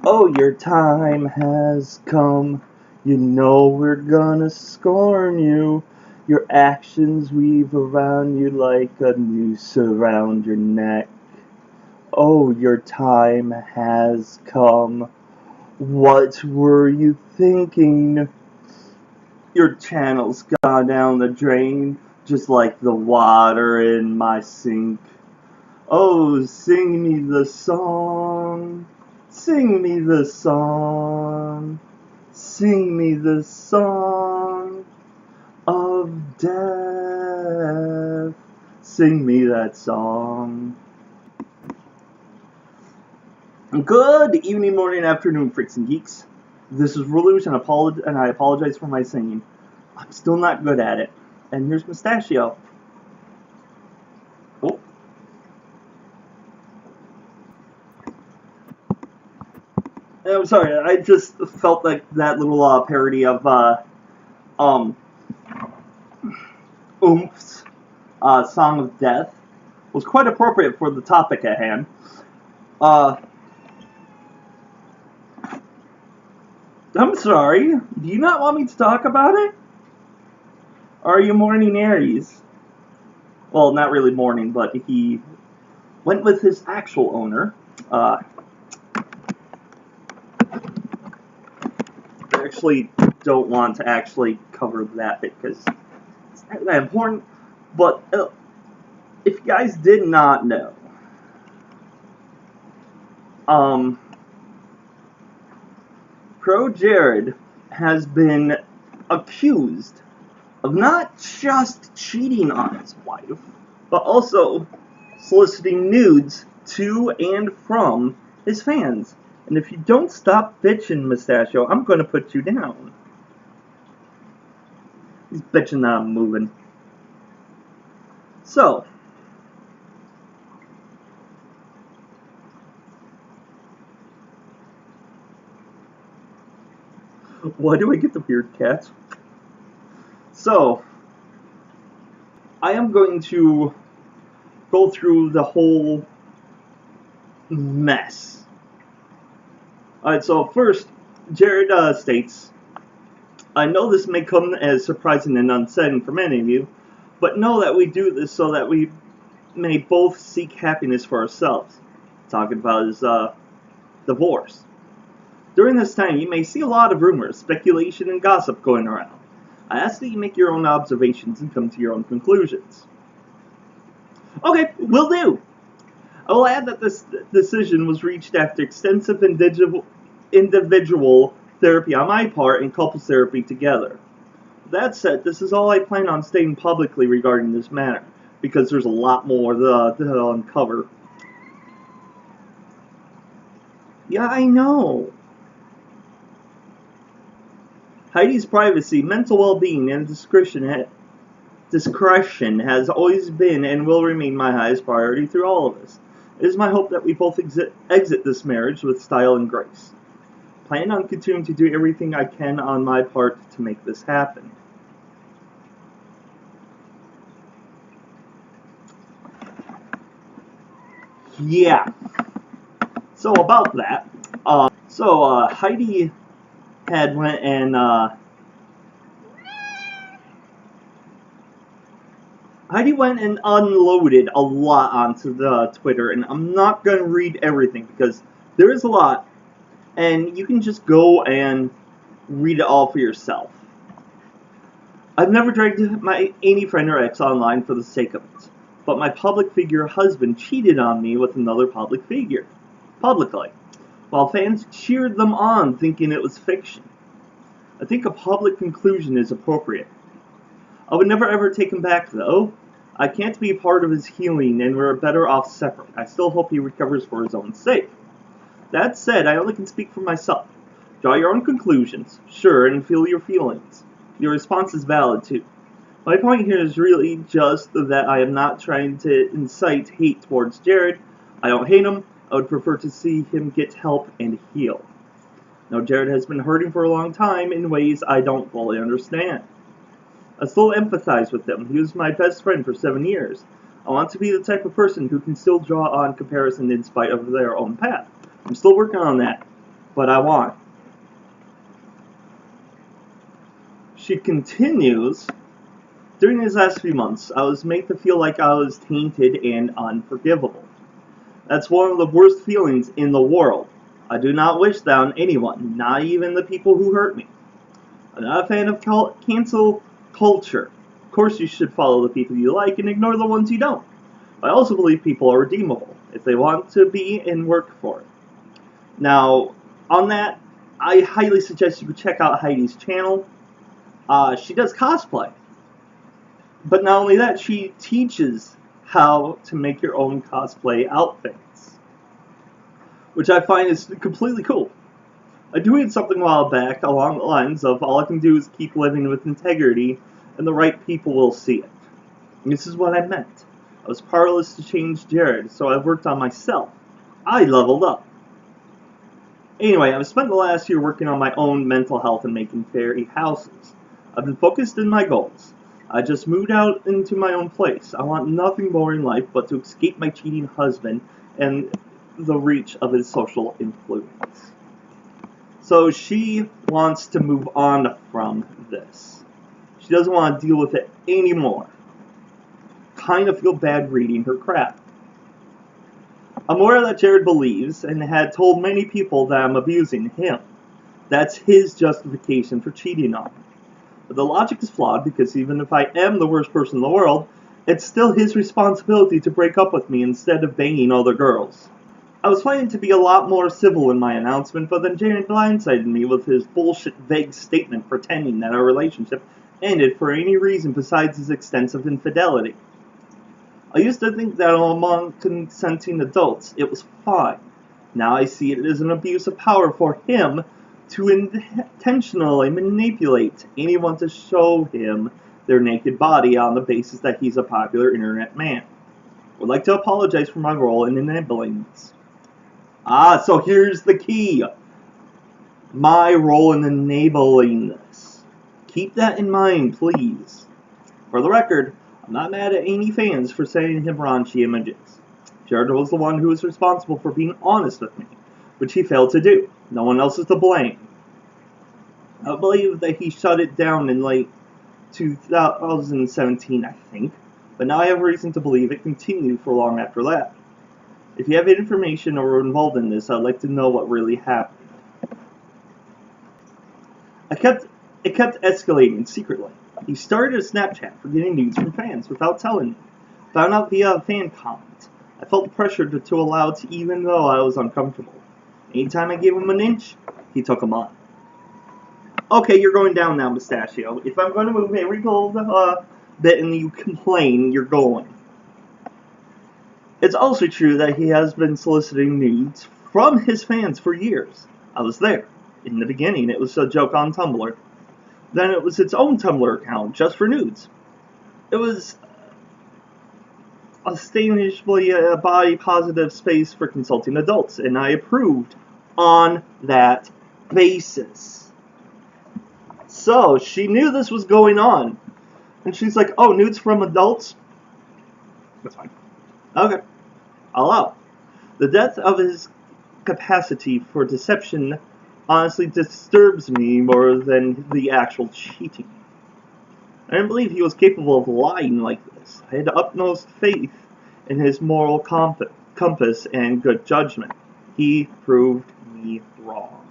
Oh, your time has come. You know we're gonna scorn you. Your actions weave around you like a noose around your neck. Oh, your time has come. What were you thinking? Your channel's gone down the drain, just like the water in my sink. Oh, sing me the song. Sing me the song. Sing me the song of death. Sing me that song. Good evening, morning, afternoon, freaks and geeks. This is Rouge, and I apologize for my singing. I'm still not good at it. And here's Mustachio. Oh. I'm sorry, I just felt like that little parody of Oomp's Song of Death was quite appropriate for the topic at hand. I'm sorry, do you not want me to talk about it? Or are you mourning Aries? Well, not really mourning, but he went with his actual owner. I actually don't want to actually cover that because it's not that important. But if you guys did not know, ProJared has been accused of not just cheating on his wife, but also soliciting nudes to and from his fans. And if you don't stop bitching, Mustachio, I'm gonna put you down. He's bitching that I'm moving. So, why do I get the weird cats? So, I am going to go through the whole mess. Alright, so first, Jared states, I know this may come as surprising and unsettling for many of you, but know that we do this so that we may both seek happiness for ourselves. Talking about his divorce. During this time, you may see a lot of rumors, speculation, and gossip going around. I ask that you make your own observations and come to your own conclusions. Okay, will do. I will add that this decision was reached after extensive individual therapy on my part and couples therapy together. That said, this is all I plan on stating publicly regarding this matter, because there's a lot more to uncover. Yeah, I know. Heidi's privacy, mental well-being, and discretion has always been and will remain my highest priority through all of this. It is my hope that we both exit this marriage with style and grace. Plan on continuing to do everything I can on my part to make this happen. Yeah. So about that, Heidi had went and unloaded a lot onto the Twitter, and I'm not gonna read everything because there is a lot, and you can just go and read it all for yourself. I've never dragged any friend or ex online for the sake of it, but my public figure husband cheated on me with another public figure, publicly, while fans cheered them on thinking it was fiction. I think a public conclusion is appropriate. I would never ever take him back, though. I can't be a part of his healing, and we're better off separate. I still hope he recovers for his own sake. That said, I only can speak for myself. Draw your own conclusions, sure, and feel your feelings. Your response is valid, too. My point here is really just that I am not trying to incite hate towards Jared. I don't hate him. I would prefer to see him get help and heal. Now, Jared has been hurting for a long time in ways I don't fully understand. I still empathize with him. He was my best friend for 7 years. I want to be the type of person who can still draw on comparison in spite of their own path. I'm still working on that. but I want. She continues, during these last few months, I was made to feel like I was tainted and unforgivable. That's one of the worst feelings in the world. I do not wish that on anyone, not even the people who hurt me. I'm not a fan of cancel culture. Of course you should follow the people you like and ignore the ones you don't. I also believe people are redeemable, if they want to be and work for it. Now, on that, I highly suggest you check out Heidi's channel. She does cosplay. But not only that, she teaches how to make your own cosplay outfits, which I find is completely cool. I tweeted something a while back along the lines of all I can do is keep living with integrity and the right people will see it. And this is what I meant. I was powerless to change Jared, so I worked on myself. I leveled up. Anyway, I've spent the last year working on my own mental health and making fairy houses. I've been focused in my goals. I just moved out into my own place. I want nothing more in life but to escape my cheating husband and the reach of his social influence. So she wants to move on from this. She doesn't want to deal with it anymore. Kind of feel bad reading her crap. I'm aware that Jared believes and had told many people that I'm abusing him. That's his justification for cheating on me. But the logic is flawed because even if I am the worst person in the world, it's still his responsibility to break up with me instead of banging other girls. I was planning to be a lot more civil in my announcement, but then Jared blindsided me with his bullshit vague statement pretending that our relationship ended for any reason besides his extensive infidelity. I used to think that among consenting adults, it was fine. Now I see it as an abuse of power for him to intentionally manipulate anyone to show him their naked body on the basis that he's a popular internet man. I would like to apologize for my role in enabling this. So here's the key. My role in enabling this. Keep that in mind, please. For the record, I'm not mad at any fans for sending him raunchy images. Jared was the one who was responsible for being honest with me, which he failed to do. No one else is to blame. I believe that he shut it down in late 2017, I think, but now I have reason to believe it continued for long after that. If you have information or were involved in this, I'd like to know what really happened. It kept escalating secretly. He started a Snapchat for getting nudes from fans without telling me. Found out via a fan comment. I felt pressured to allow it even though I was uncomfortable. Anytime I gave him an inch, he took them on. Okay, you're going down now, Mustachio. If I'm going to move every little bit and you complain, you're going. It's also true that he has been soliciting nudes from his fans for years. I was there. In the beginning, it was a joke on Tumblr. Then it was its own Tumblr account, just for nudes. It was ostensibly a body-positive space for consulting adults, and I approved on that basis. So, she knew this was going on. And she's like, oh, nudes from adults? That's fine. Okay. I'll allow. The depth of his capacity for deception honestly disturbs me more than the actual cheating. I didn't believe he was capable of lying like this. I had the utmost faith in his moral compass and good judgment. He proved me wrong.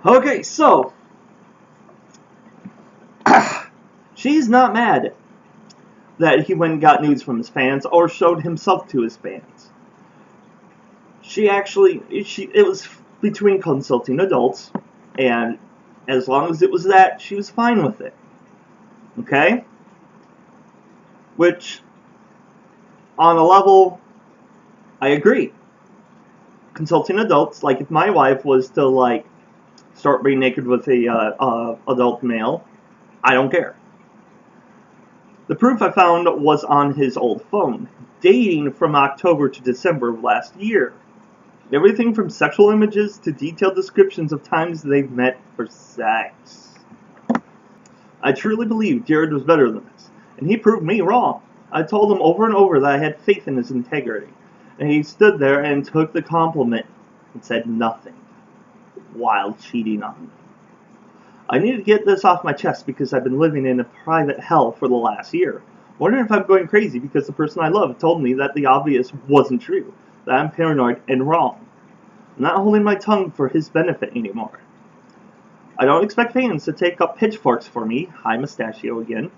Okay, so she's not mad that he went and got nudes from his fans or showed himself to his fans. It was between consulting adults, and as long as it was that, she was fine with it. Okay? Which, on a level, I agree. Consulting adults, like if my wife was to, like, start being naked with a adult male, I don't care. The proof I found was on his old phone, dating from October to December of last year. Everything from sexual images to detailed descriptions of times they've met for sex. I truly believe Jared was better than this, and he proved me wrong. I told him over and over that I had faith in his integrity, and he stood there and took the compliment and said nothing while cheating on me. I need to get this off my chest because I've been living in a private hell for the last year. Wondering if I'm going crazy because the person I love told me that the obvious wasn't true, that I'm paranoid and wrong. I'm not holding my tongue for his benefit anymore. I don't expect fans to take up pitchforks for me. Hi, Mustachio again.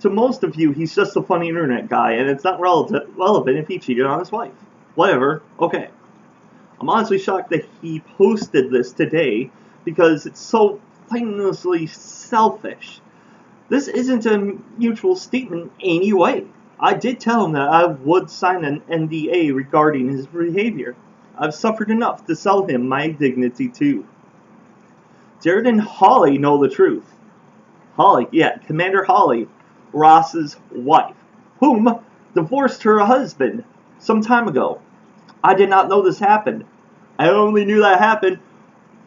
To most of you, he's just a funny internet guy, and it's not relevant if he cheated on his wife. Whatever, okay. I'm honestly shocked that he posted this today, because it's so plainly selfish. This isn't a mutual statement anyway. I did tell him that I would sign an NDA regarding his behavior. I've suffered enough to sell him my dignity too. Jared and Holly know the truth. Holly, yeah, Commander Holly, Ross's wife, whom divorced her husband some time ago. I did not know this happened. I only knew that happened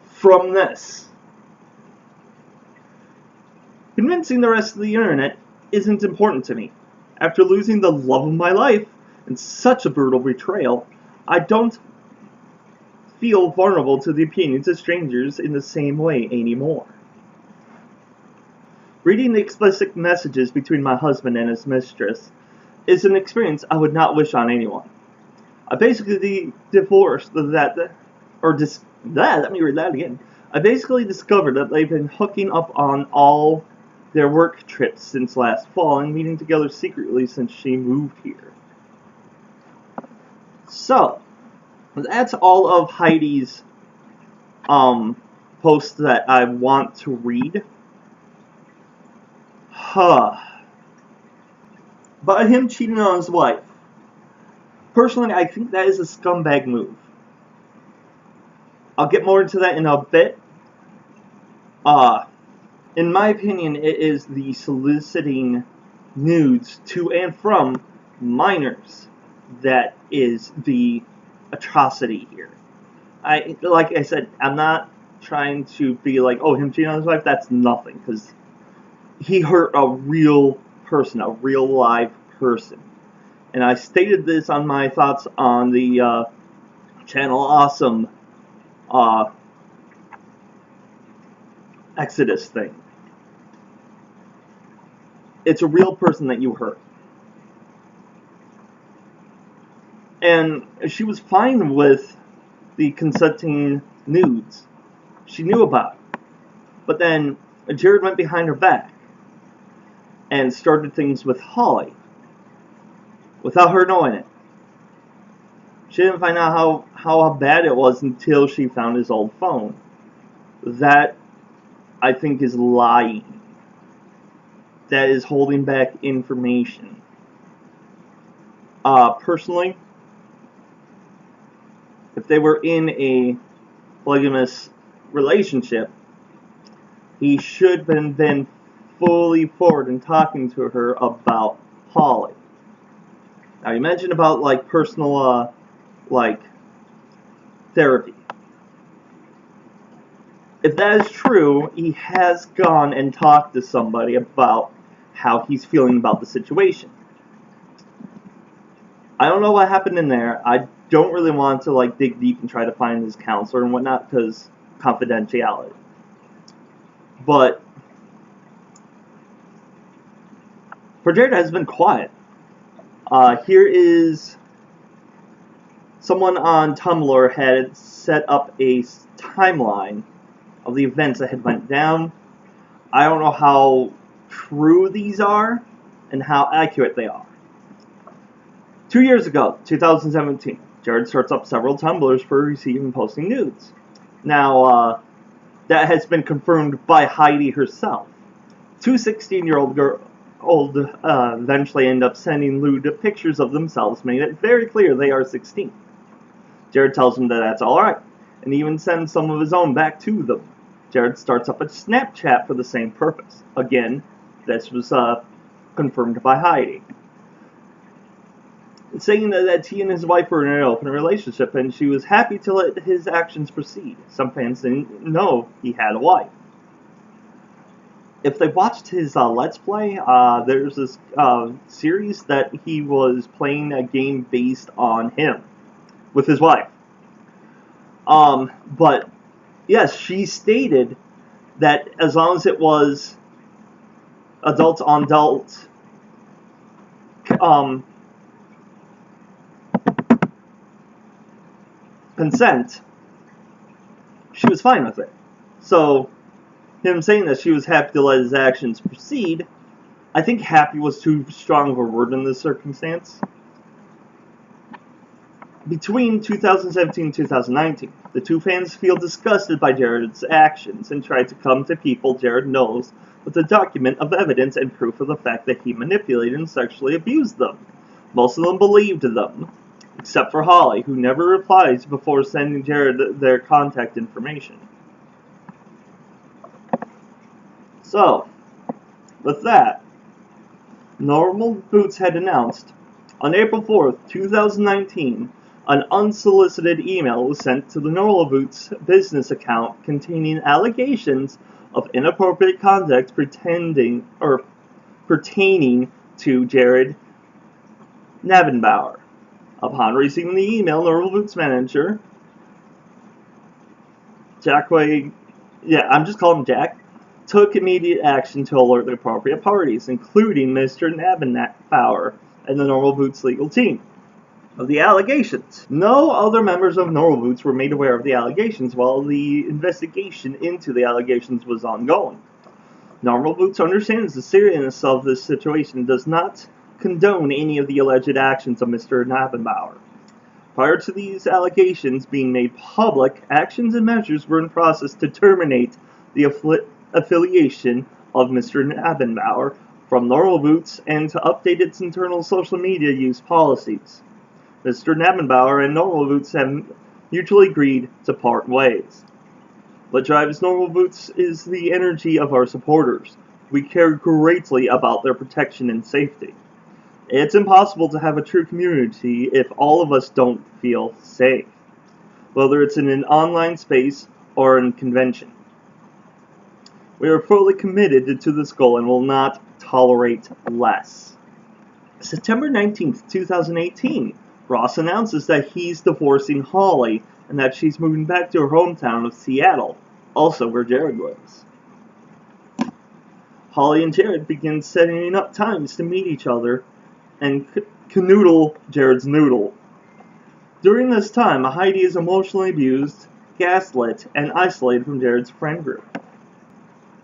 from this. Convincing the rest of the internet isn't important to me. After losing the love of my life in such a brutal betrayal, I don't feel vulnerable to the opinions of strangers in the same way anymore. Reading the explicit messages between my husband and his mistress is an experience I would not wish on anyone. I basically I basically discovered that they've been hooking up on all their work trips since last fall and meeting together secretly since she moved here. So, that's all of Heidi's posts that I want to read. But him cheating on his wife. Personally, I think that is a scumbag move. I'll get more into that in a bit. In my opinion, it is the soliciting nudes to and from minors that is the atrocity here. Like I said, I'm not trying to be like, oh, him cheating on his wife, that's nothing, because he hurt a real person, a real live person. And I stated this on my thoughts on the Channel Awesome Exodus thing. It's a real person that you hurt. And she was fine with the consenting nudes. She knew about it. But then Jared went behind her back and started things with Holly without her knowing it. She didn't find out how bad it was until she found his old phone. That, I think, is lying. That is holding back information. Personally, if they were in a polygamous relationship, he should have been then fully forward in talking to her about Holly. Now, you mentioned about, like, personal, therapy. If that is true, he has gone and talked to somebody about how he's feeling about the situation. I don't know what happened in there. I don't really want to, like, dig deep and try to find his counselor and whatnot, because confidentiality. But Jared has been quiet. Here is someone on Tumblr had set up a timeline of the events that had went down. I don't know how true these are and how accurate they are. 2 years ago, 2017, Jared starts up several Tumblrs for receiving and posting nudes. Now, that has been confirmed by Heidi herself. Two 16-year-old girls eventually end up sending lewd pictures of themselves, making it very clear they are 16. Jared tells them that that's alright, and even sends some of his own back to them. Jared starts up a Snapchat for the same purpose. Again, this was confirmed by Heidi. Saying that he and his wife were in an open relationship, and she was happy to let his actions proceed. Some fans didn't know he had a wife. If they watched his Let's Play, there's this series that he was playing a game based on him with his wife. But yes, she stated that as long as it was adult on adult consent, she was fine with it. So, him saying that she was happy to let his actions proceed, I think happy was too strong of a word in this circumstance. Between 2017 and 2019, the two fans feel disgusted by Jared's actions and try to come to people Jared knows with a document of evidence and proof of the fact that he manipulated and sexually abused them. Most of them believed them, except for Holly, who never replies before sending Jared their contact information. So, with that, Normal Boots had announced on April 4th, 2019, an unsolicited email was sent to the Normal Boots business account containing allegations of inappropriate conduct pertaining to Jared Nabenbauer. Upon receiving the email, Normal Boots manager I'm just calling him Jack, took immediate action to alert the appropriate parties, including Mr. Nabenbauer and the Normal Boots legal team, of the allegations. No other members of Normal Boots were made aware of the allegations while the investigation into the allegations was ongoing. Normal Boots understands the seriousness of this situation and does not condone any of the alleged actions of Mr. Nabenbauer. Prior to these allegations being made public, actions and measures were in process to terminate the affiliation of Mr. Nabenbauer from Normal Boots and to update its internal social media use policies. Mr. Nabenbauer and Normal Boots have mutually agreed to part ways. What drives Normal Boots is the energy of our supporters. We care greatly about their protection and safety. It's impossible to have a true community if all of us don't feel safe, whether it's in an online space or in convention. We are fully committed to this goal and will not tolerate less. September 19th, 2018, Ross announces that he's divorcing Holly and that she's moving back to her hometown of Seattle, also where Jared lives. Holly and Jared begin setting up times to meet each other and canoodle Jared's noodle. During this time, Heidi is emotionally abused, gaslit, and isolated from Jared's friend group.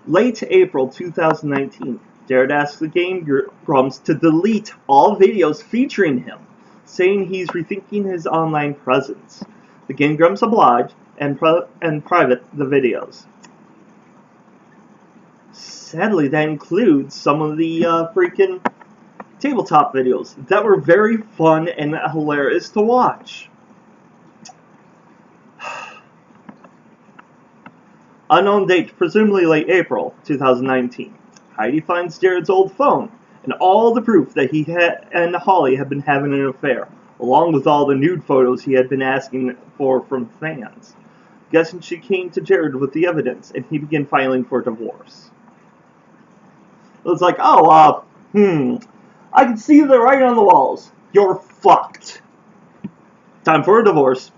Late April 2019, Jared asks the Game Grumps to delete all videos featuring him, saying he's rethinking his online presence. The Game Grumps oblige and private the videos. Sadly, that includes some of the freaking tabletop videos that were very fun and hilarious to watch. Unknown date, presumably late April 2019. Heidi finds Jared's old phone and all the proof that he and Holly had been having an affair, along with all the nude photos he had been asking for from fans. Guessing she came to Jared with the evidence, and he began filing for divorce. It was like, I can see the writing on the walls. You're fucked. Time for a divorce.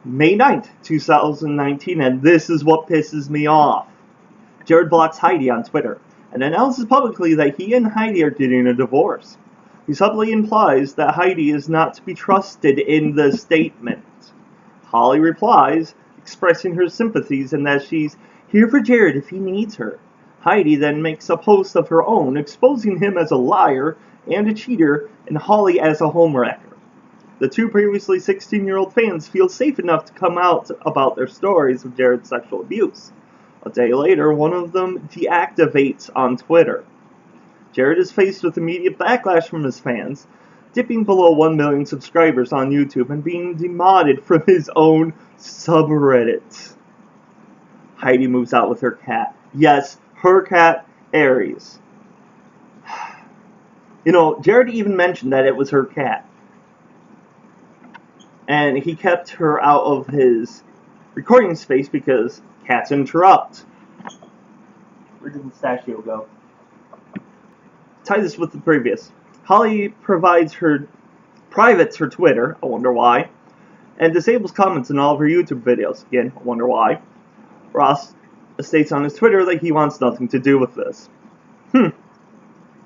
May 9th, 2019, and this is what pisses me off. Jared blocks Heidi on Twitter and announces publicly that he and Heidi are getting a divorce. He subtly implies that Heidi is not to be trusted in the statement. Holly replies, expressing her sympathies and that she's here for Jared if he needs her. Heidi then makes a post of her own, exposing him as a liar and a cheater, and Holly as a homewrecker. The two previously 16-year-old fans feel safe enough to come out about their stories of Jared's sexual abuse. A day later, one of them deactivates on Twitter. Jared is faced with immediate backlash from his fans, dipping below 1 million subscribers on YouTube and being demoted from his own subreddit. Heidi moves out with her cat. Yes, her cat, Aries. Jared even mentioned that it was her cat. And he kept her out of his recording space because cats interrupt. Where did the pistachio go? Tie this with the previous. Holly privates her Twitter, I wonder why, and disables comments in all of her YouTube videos. Again, I wonder why. Ross states on his Twitter that he wants nothing to do with this.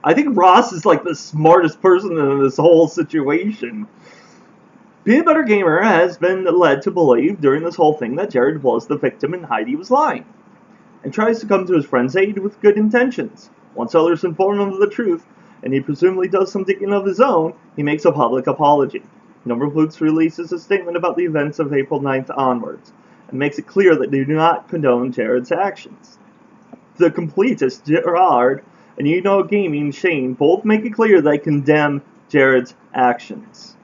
I think Ross is like the smartest person in this whole situation. Peanut Butter Gamer has been led to believe during this whole thing that Jared was the victim and Heidi was lying, and tries to come to his friend's aid with good intentions. Once others inform him of the truth, and he presumably does some digging of his own, he makes a public apology. Number Flutes releases a statement about the events of April 9th onwards, and makes it clear that they do not condone Jared's actions. The completist, Gerard, and Gaming, Shane, both make it clear they condemn Jared's actions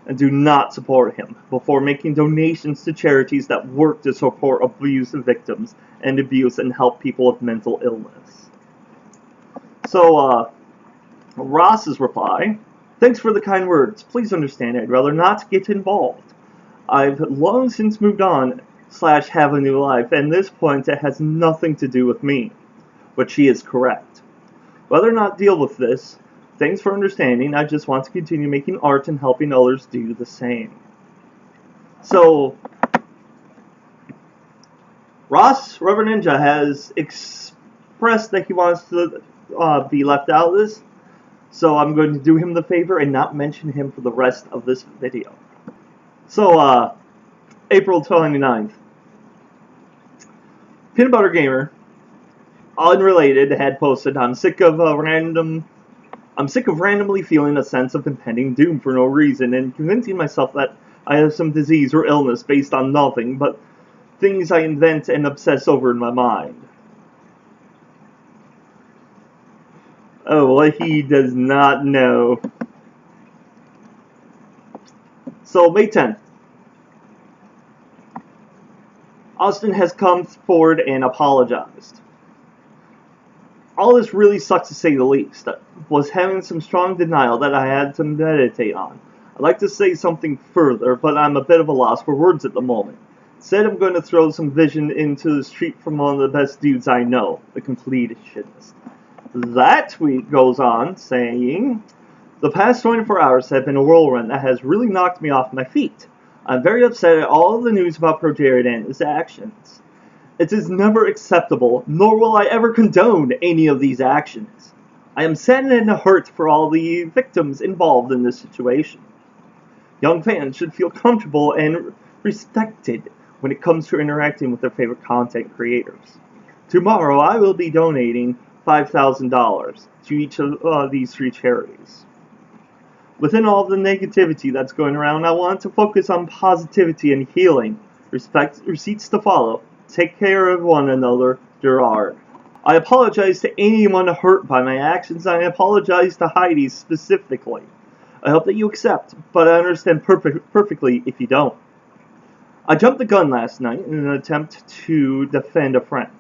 and do not support him before making donations to charities that work to support abuse victims and abuse and help people with mental illness. So, Ross's reply: "Thanks for the kind words. Please understand I'd rather not get involved. I've long since moved on / have a new life, and at this point it has nothing to do with me." But she is correct. Whether or not deal with this, thanks for understanding. I just want to continue making art and helping others do the same. So, Ross, Rubber Ninja, has expressed that he wants to be left out of this. So I'm going to do him the favor and not mention him for the rest of this video. So, April 29th. Peanut Butter Gamer, unrelated, had posted, I'm sick of randomly feeling a sense of impending doom for no reason and convincing myself that I have some disease or illness based on nothing but things I invent and obsess over in my mind. Oh, what he does not know. So, May 10th. Austin has come forward and apologized. All this really sucks to say the least. I was having some strong denial that I had to meditate on. I'd like to say something further, but I'm a bit of a loss for words at the moment. Instead, I'm going to throw some vision into the street from one of the best dudes I know, the completionist. That tweet goes on, saying, "The past 24 hours have been a whirlwind that has really knocked me off my feet. I'm very upset at all of the news about ProJared and his actions. It is never acceptable, nor will I ever condone any of these actions. I am saddened and hurt for all the victims involved in this situation. Young fans should feel comfortable and respected when it comes to interacting with their favorite content creators. Tomorrow I will be donating $5,000 to each of these 3 charities. Within all the negativity that's going around, I want to focus on positivity and healing. Receipts to follow. Take care of one another, Gerard. I apologize to anyone hurt by my actions, and I apologize to Heidi specifically. I hope that you accept, but I understand perfectly if you don't. I jumped the gun last night in an attempt to defend a friend.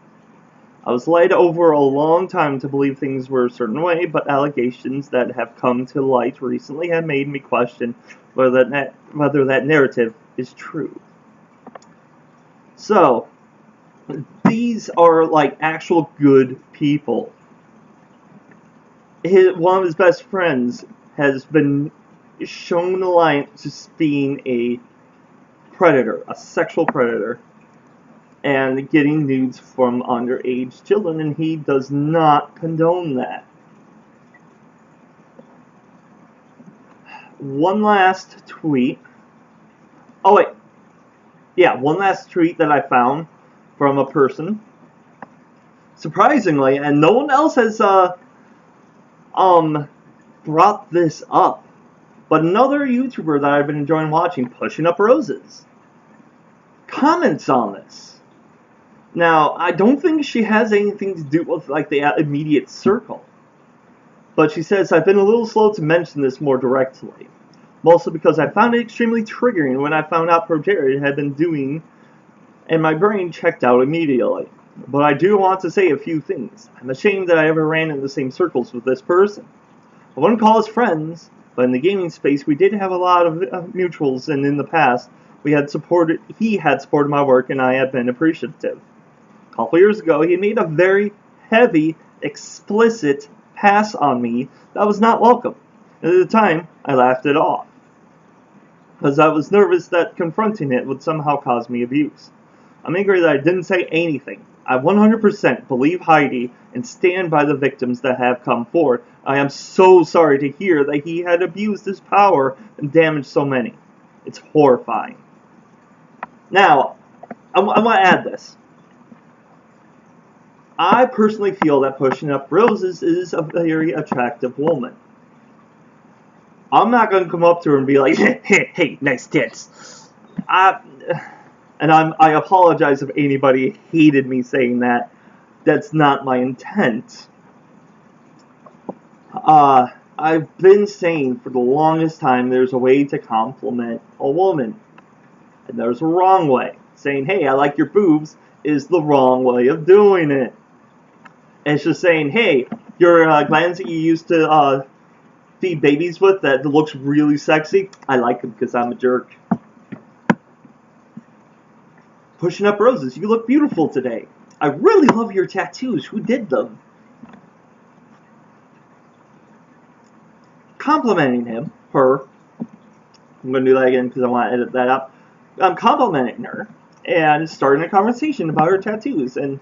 I was led over a long time to believe things were a certain way, but allegations that have come to light recently have made me question whether that narrative is true." So, these are like actual good people. One of his best friends has been shown alliance as being a predator, a sexual predator, and getting nudes from underage children, and he does not condone that. One last tweet. Oh wait. Yeah, one last tweet that I found from a person. Surprisingly, and no one else has brought this up, but another YouTuber that I've been enjoying watching, Pushing Up Roses, comments on this. Now, I don't think she has anything to do with like the immediate circle, but she says, "I've been a little slow to mention this more directly, mostly because I found it extremely triggering when I found out ProJared had been doing, and my brain checked out immediately. But I do want to say a few things. I'm ashamed that I ever ran in the same circles with this person. I wouldn't call us friends, but in the gaming space we did have a lot of mutuals, and in the past he had supported my work and I had been appreciative. A couple years ago he made a very heavy, explicit pass on me that was not welcome, and at the time I laughed it off. because I was nervous that confronting it would somehow cause me abuse. I'm angry that I didn't say anything. I 100% believe Heidi and stand by the victims that have come forward. I am so sorry to hear that he had abused his power and damaged so many. It's horrifying. Now, I want to add this. I personally feel that Pushing Up Roses is a very attractive woman. I'm not going to come up to her and be like, hey, nice tits. I apologize if anybody hated me saying that. That's not my intent. I've been saying for the longest time there's a way to compliment a woman. And there's a wrong way. Saying, hey, I like your boobs is the wrong way of doing it. And it's just saying, hey, your glands that you used to feed babies with that looks really sexy, I like them because I'm a jerk. Pushing Up Roses, you look beautiful today. I really love your tattoos. Who did them? Complimenting her. I'm going to do that again because I want to edit that out. I'm complimenting her and starting a conversation about her tattoos. And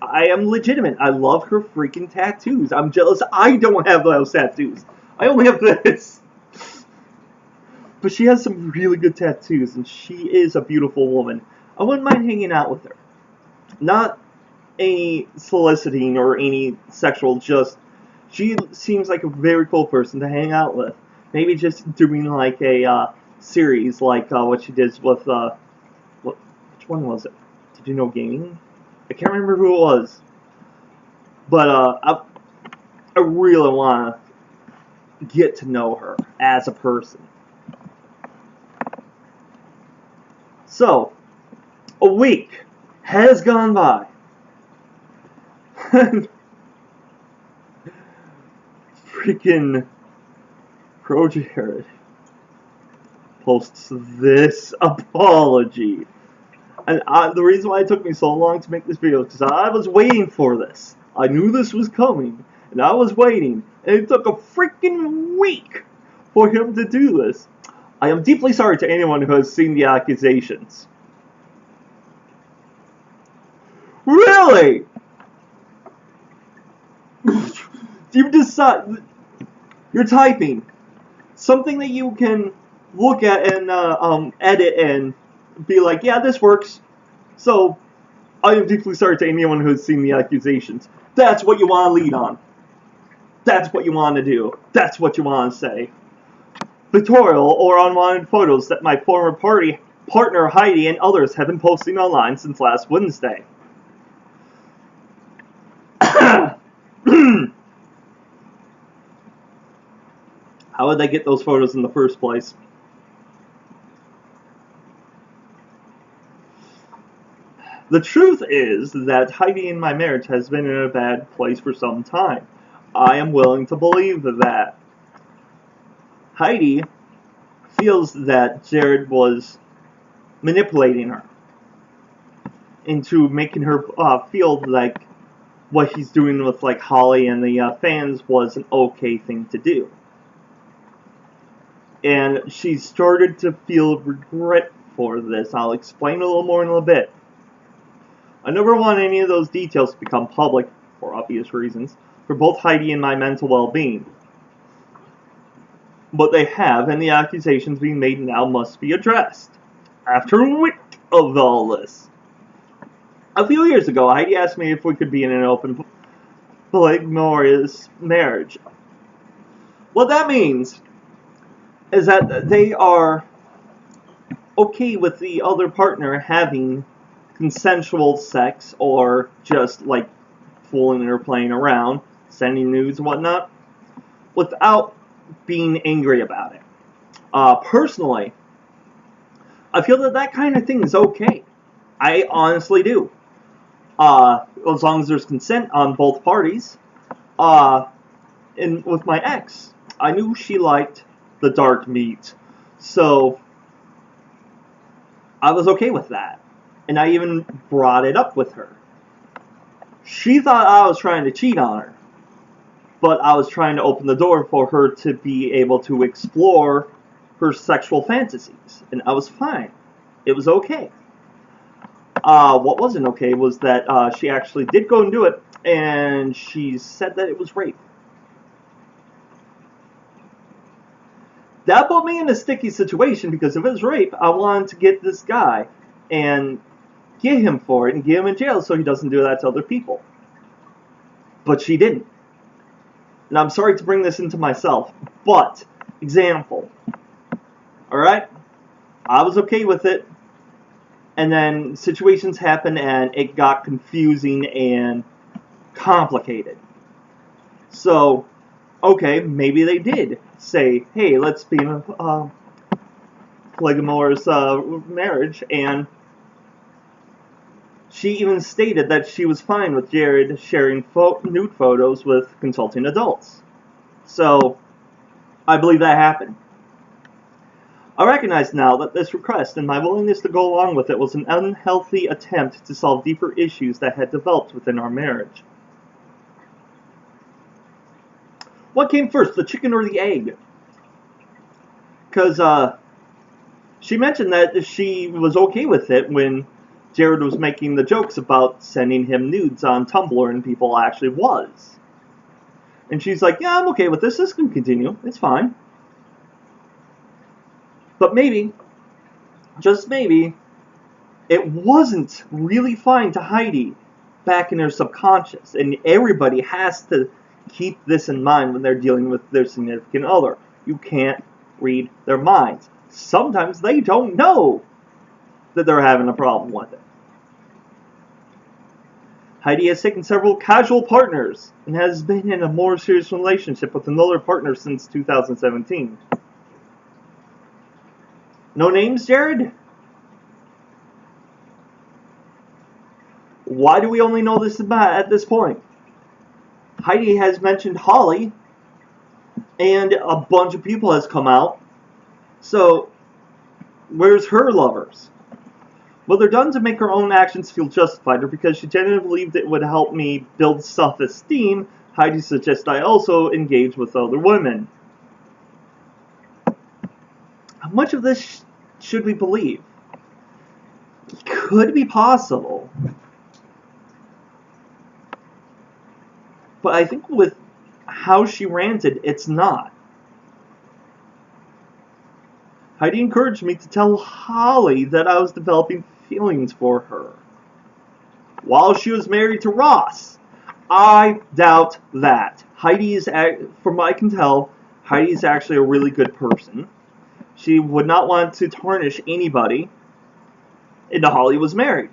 I am legitimate. I love her freaking tattoos. I'm jealous I don't have those tattoos. I only have this. But she has some really good tattoos, and she is a beautiful woman. I wouldn't mind hanging out with her. Not any soliciting or any sexual, just she seems like a very cool person to hang out with. Maybe just doing like a series like what she did with, which one was it? Did you know gaming? I can't remember who it was. But I really want to get to know her as a person. So, a week has gone by. Freaking ProJared posts this apology. And the reason why it took me so long to make this video is because I was waiting for this. I knew this was coming, and I was waiting. And it took a freaking week for him to do this. I am deeply sorry to anyone who has seen the accusations. Really? You decide, you're typing something that you can look at and edit and be like, yeah, this works. So, I am deeply sorry to anyone who has seen the accusations. That's what you want to lead on. That's what you want to do. That's what you want to say. Pictorial or unwanted photos that my former partner Heidi and others have been posting online since last Wednesday. How would they get those photos in the first place? The truth is that Heidi and my marriage has been in a bad place for some time. I am willing to believe that. Heidi feels that Jared was manipulating her into making her feel like what he's doing with like Holly and the fans was an okay thing to do. And she started to feel regret for this. I'll explain a little more in a little bit. I never want any of those details to become public, for obvious reasons, for both Heidi and my mental well-being. But they have, and the accusations being made now must be addressed. After a week of all this. A few years ago, Heidi asked me if we could be in an open polygamous marriage. What that means is that they are okay with the other partner having consensual sex or just like fooling or playing around, sending nudes and whatnot, without being angry about it. Personally, I feel that that kind of thing is okay. I honestly do. As long as there's consent on both parties. And with my ex, I knew she liked the dark meat, so I was okay with that. And I even brought it up with her. She thought I was trying to cheat on her, but I was trying to open the door for her to be able to explore her sexual fantasies, and I was fine. It was okay. What wasn't okay was that she actually did go and do it, and she said that it was rape. That put me in a sticky situation because if it was rape, I wanted to get this guy and get him for it and get him in jail so he doesn't do that to other people. But she didn't. And I'm sorry to bring this into myself, but, example, alright? I was okay with it, and then situations happened and it got confusing and complicated. So, okay, maybe they did say, hey, let's be in a polygamous marriage, and she even stated that she was fine with Jared sharing nude photos with consulting adults. So, I believe that happened. I recognize now that this request and my willingness to go along with it was an unhealthy attempt to solve deeper issues that had developed within our marriage. What came first, the chicken or the egg? Because she mentioned that she was okay with it when Jared was making the jokes about sending him nudes on Tumblr, and people actually was. And she's like, yeah, I'm okay with this. This can continue. It's fine. But maybe, just maybe, it wasn't really fine to Heidi back in her subconscious. And everybody has to keep this in mind when they're dealing with their significant other. You can't read their minds. Sometimes they don't know that they're having a problem with it. Heidi has taken several casual partners and has been in a more serious relationship with another partner since 2017. No names, Jared? Why do we only know this at this point? Heidi has mentioned Holly, and a bunch of people has come out. So, where's her lovers? Well, they're done to make her own actions feel justified, or because she genuinely believed it would help me build self-esteem, Heidi suggests I also engage with other women. How much of this should we believe? It could be possible. But I think with how she ranted, it's not. Heidi encouraged me to tell Holly that I was developing feelings for her while she was married to Ross. I doubt that. Heidi is, from what I can tell, Heidi is actually a really good person. She would not want to tarnish anybody, and Holly was married.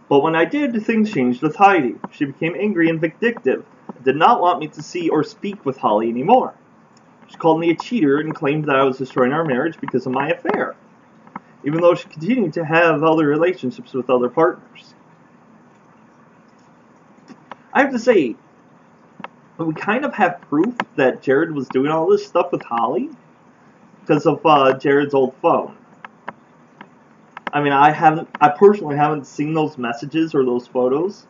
But when I did, things changed with Heidi. She became angry and vindictive, and did not want me to see or speak with Holly anymore. She called me a cheater and claimed that I was destroying our marriage because of my affair, even though she continued to have other relationships with other partners. I have to say, we kind of have proof that Jared was doing all this stuff with Holly because of Jared's old phone. I mean, I personally haven't seen those messages or those photos,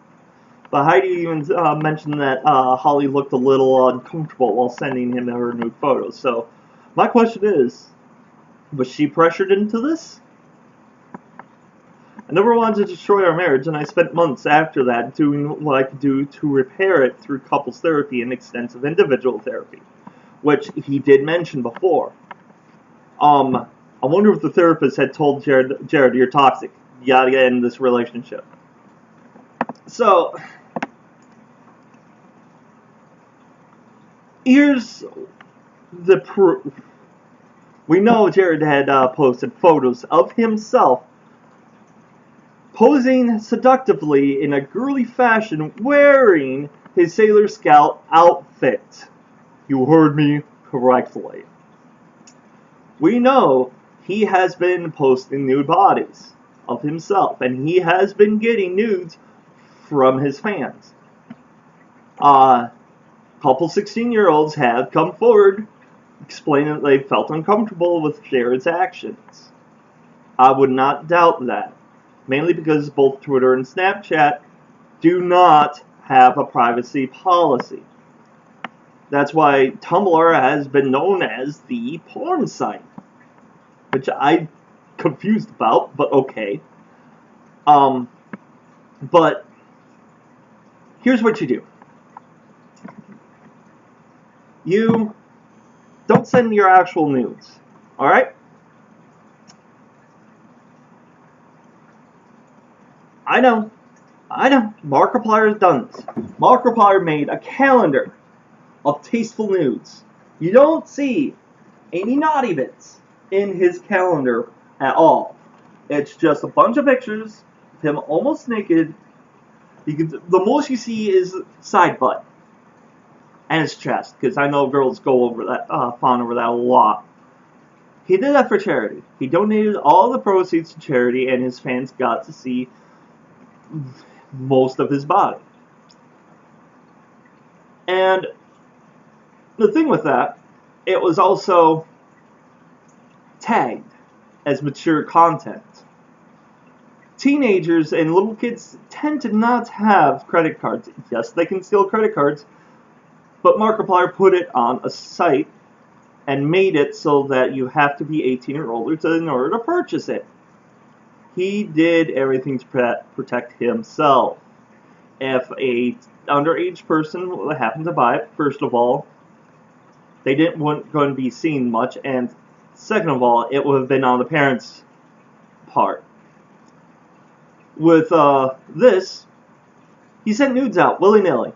but Heidi even mentioned that Holly looked a little uncomfortable while sending him her nude photos. So, my question is, was she pressured into this? I never wanted to destroy our marriage, and I spent months after that doing what I could do to repair it through couples therapy and extensive individual therapy, which he did mention before. I wonder if the therapist had told Jared, you're toxic. You gotta end this relationship. So, here's the proof. We know Jared had posted photos of himself posing seductively in a girly fashion wearing his Sailor Scout outfit. You heard me correctly. We know he has been posting nude bodies of himself, and he has been getting nudes from his fans. Couple 16-year-olds have come forward explaining that they felt uncomfortable with Jared's actions. I would not doubt that, mainly because both Twitter and Snapchat do not have a privacy policy. That's why Tumblr has been known as the porn site. which I'm confused about, but okay. But here's what you do. You don't send your actual nudes, alright? I know. Markiplier has done this. Markiplier made a calendar of tasteful nudes. You don't see any naughty bits in his calendar at all. It's just a bunch of pictures of him almost naked. The most you see is side butt and his chest, because I know girls go over that, fawn over that a lot. He did that for charity. He donated all the proceeds to charity, and his fans got to see most of his body. And the thing with that, it was also tagged as mature content. Teenagers and little kids tend to not have credit cards. Yes, they can steal credit cards, but Markiplier put it on a site and made it so that you have to be 18 or older in order to purchase it. He did everything to protect himself. If a underage person happened to buy it, first of all, they didn't want going to be seen much, and second of all, it would have been on the parents' part. With this, he sent nudes out willy-nilly.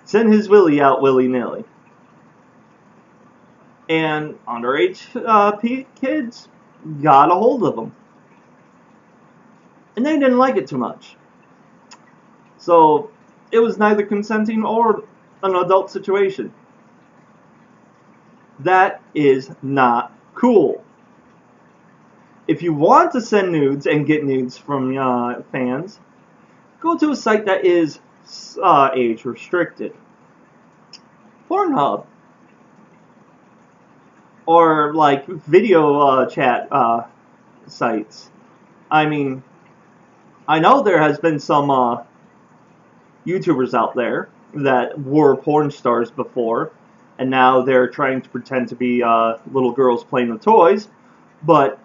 Sent his willy out willy-nilly. And underage kids got a hold of them. And they didn't like it too much. So, it was neither consenting or an adult situation. That is not cool. If you want to send nudes and get nudes from fans, go to a site that is age restricted. Pornhub. Or like video chat sites. I mean, I know there has been some YouTubers out there that were porn stars before, and now they're trying to pretend to be little girls playing with toys, but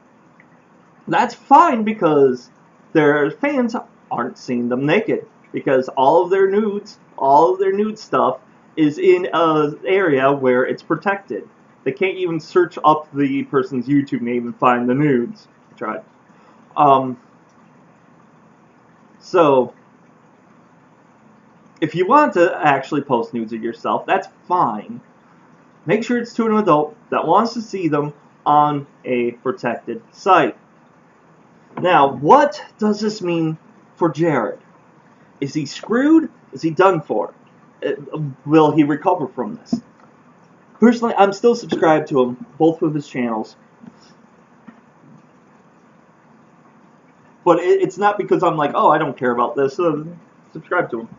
that's fine because their fans aren't seeing them naked, because all of their nude stuff is in an area where it's protected. They can't even search up the person's YouTube name and find the nudes. I tried. So, if you want to actually post nudes of yourself, that's fine. Make sure it's to an adult that wants to see them on a protected site. Now, what does this mean for Jared? Is he screwed? Is he done for? Will he recover from this? Personally, I'm still subscribed to him, both of his channels. But it's not because I'm like, oh, I don't care about this. Subscribe to him.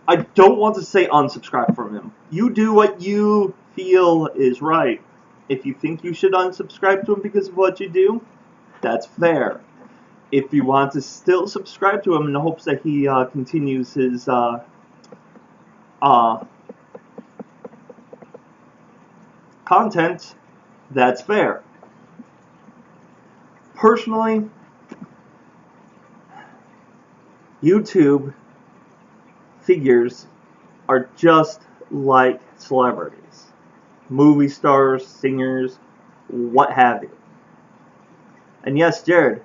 I don't want to say unsubscribe from him. You do what you feel is right. If you think you should unsubscribe to him because of what you do, that's fair. If you want to still subscribe to him in the hopes that he continues his content, that's fair. Personally, YouTube figures are just like celebrities. Movie stars, singers, what have you. And yes, Jared,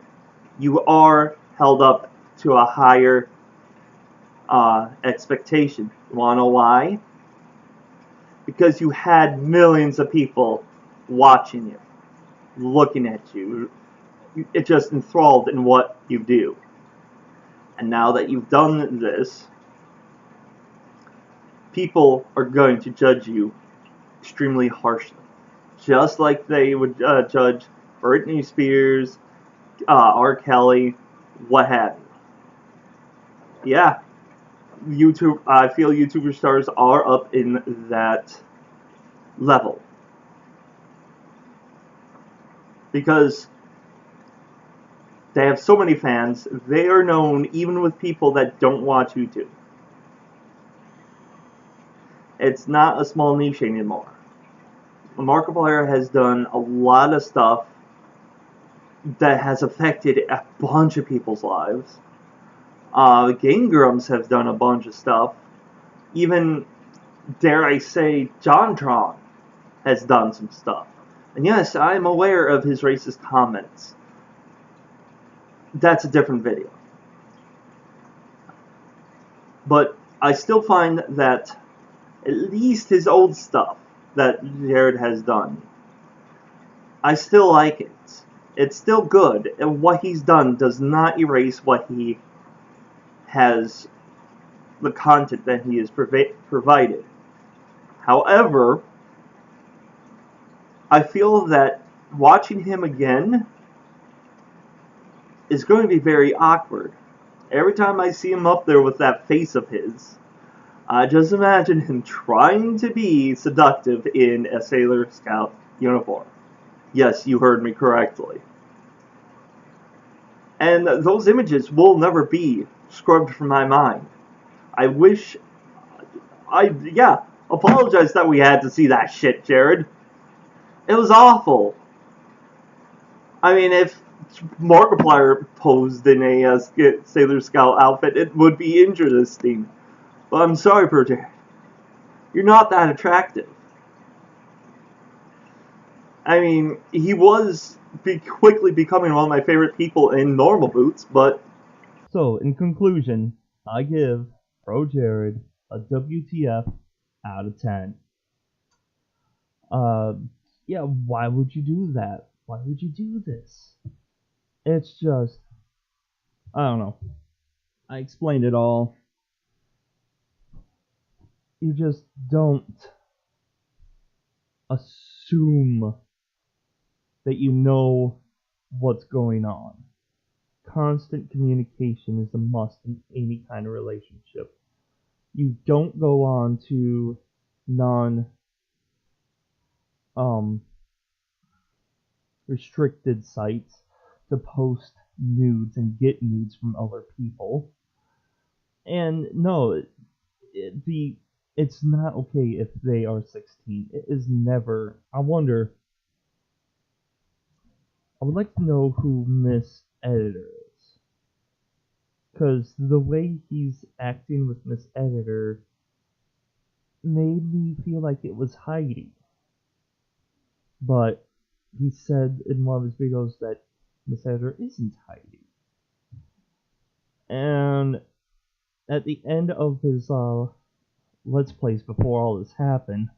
you are held up to a higher expectation. You wanna know why? Because you had millions of people watching you, looking at you, it just enthralled in what you do. And now that you've done this, people are going to judge you extremely harshly. Just like they would judge Britney Spears, R. Kelly, what have you. Yeah, I feel YouTuber stars are up in that level. Because they have so many fans, they are known even with people that don't watch YouTube. It's not a small niche anymore. Markiplier has done a lot of stuff that has affected a bunch of people's lives. Game Grumps have done a bunch of stuff. Even, dare I say, JonTron has done some stuff. And yes, I'm aware of his racist comments. That's a different video. But I still find that at least his old stuff that Jared has done, I still like it. It's still good, and what he's done does not erase what he has, the content that he has provided. However, I feel that watching him again is going to be very awkward. Every time I see him up there with that face of his, I just imagine him trying to be seductive in a Sailor Scout uniform. Yes, you heard me correctly. And those images will never be scrubbed from my mind. I wish... apologize that we had to see that shit, Jared. It was awful. I mean, if Markiplier posed in a Sailor Scout outfit, it would be interesting. But I'm sorry, Jared. You're not that attractive. I mean, he was quickly becoming one of my favorite people in normal boots, but... So, in conclusion, I give Pro Jared a WTF out of 10. Yeah, why would you do that? Why would you do this? It's just... I don't know. I explained it all. You just don't assume that you know what's going on. Constant communication is a must in any kind of relationship. You don't go on to restricted sites to post nudes and get nudes from other people. And no, it's not okay if they are 16. It is never. I would like to know who Miss Editor is. Because the way he's acting with Miss Editor made me feel like it was Heidi. But he said in one of his videos that Miss Editor isn't Heidi. And at the end of his Let's Plays before all this happened,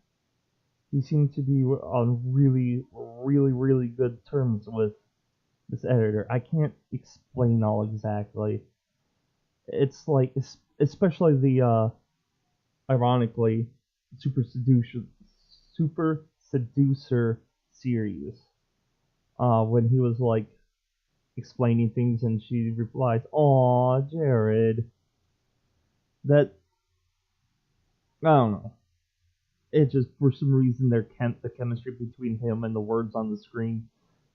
he seemed to be on really, really, really good terms with this editor. I can't explain all exactly. It's like, especially the, ironically, Super Seducer series. When he was like explaining things and she replies, "Aw, Jared." That, I don't know. It just, for some reason, the chemistry between him and the words on the screen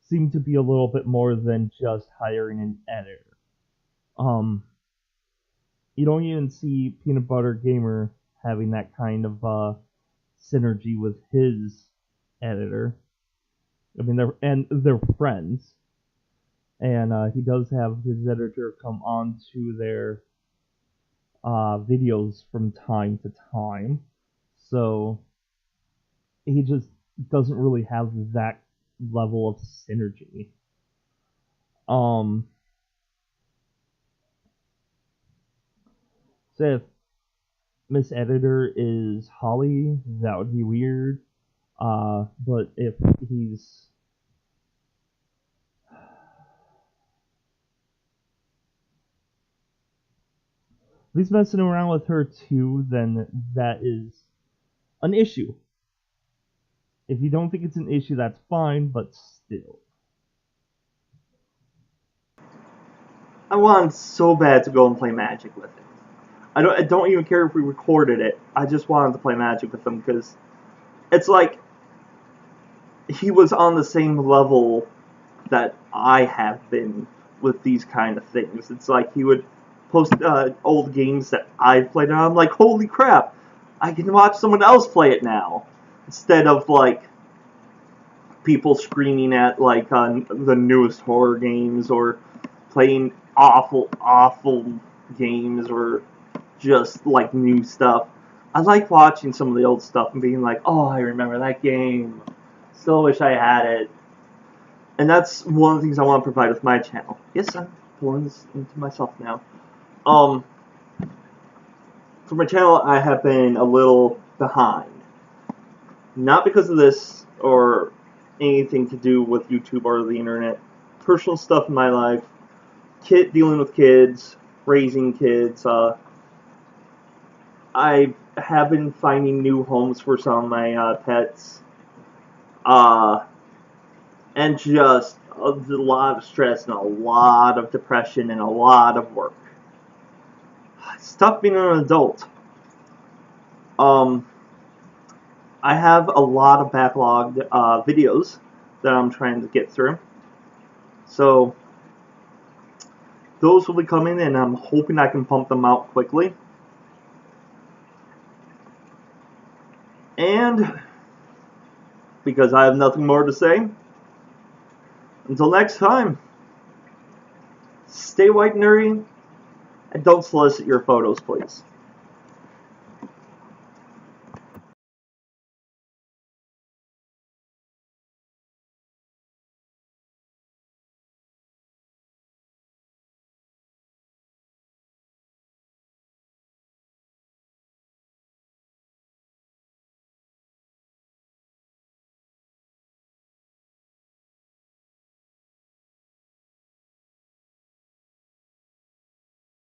seemed to be a little bit more than just hiring an editor. You don't even see Peanut Butter Gamer having that kind of synergy with his editor. I mean, they're friends, and he does have his editor come on to their videos from time to time. So he just doesn't really have that level of synergy. So if Miss Editor is Holly, that would be weird. But if he's messing around with her too, then that is an issue. If you don't think it's an issue, that's fine, but still. I wanted so bad to go and play Magic with him. I don't even care if we recorded it. I just wanted to play Magic with him because it's like he was on the same level that I have been with these kind of things. It's like he would post old games that I've played, and I'm like, holy crap, I can watch someone else play it now. Instead of, like, people screaming at like the newest horror games or playing awful games or just like new stuff. I like watching some of the old stuff and being like, oh, I remember that game. Still wish I had it. And that's one of the things I want to provide with my channel. Yes, I'm pulling this into myself now. For my channel, I have been a little behind. Not because of this or anything to do with YouTube or the internet. Personal stuff in my life. Dealing with kids. Raising kids. I have been finding new homes for some of my pets. And just a lot of stress and a lot of depression and a lot of work. It's tough being an adult. I have a lot of backlogged videos that I'm trying to get through. So those will be coming, and I'm hoping I can pump them out quickly. And because I have nothing more to say, until next time, stay white and nerdy, and don't solicit your photos, please.